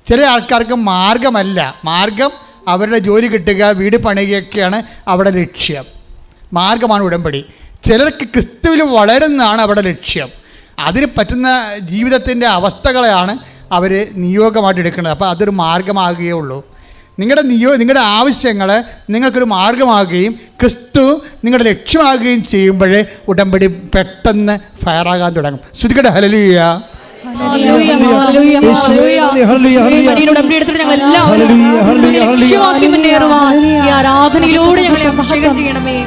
ചില ആൾക്കാർക്ക് മാർഗമല്ല, മാർഗം അവരുടെ ജോലി കിട്ടുക, വീട് പണിയുകയൊക്കെയാണ് അവിടെ ലക്ഷ്യം. മാർഗമാണ് ഉടമ്പടി. ചിലർക്ക് ക്രിസ്തുവിൽ വളരുന്നതാണ് അവിടെ ലക്ഷ്യം. അതിന് പറ്റുന്ന ജീവിതത്തിൻ്റെ അവസ്ഥകളെയാണ് അവർ നിയോഗമായിട്ട് എടുക്കുന്നത്. അപ്പോൾ അതൊരു മാർഗമാകുകയേ ഉള്ളൂ. നിങ്ങളുടെ ആവശ്യങ്ങൾ നിങ്ങൾക്കൊരു മാർഗമാകുകയും ക്രിസ്തു നിങ്ങളുടെ ലക്ഷ്യമാകുകയും ചെയ്യുമ്പോൾ ഉടമ്പടി പെട്ടെന്ന് ഫയറാകാൻ തുടങ്ങും. ശ്രുതികട ഹല്ലേലൂയ. ലക്ഷ്യമാക്കി മുന്നേറുവാൻ ഈ ആരാധനയിലൂടെ ഞങ്ങളെ അഭിഷേകം ചെയ്യണമേ.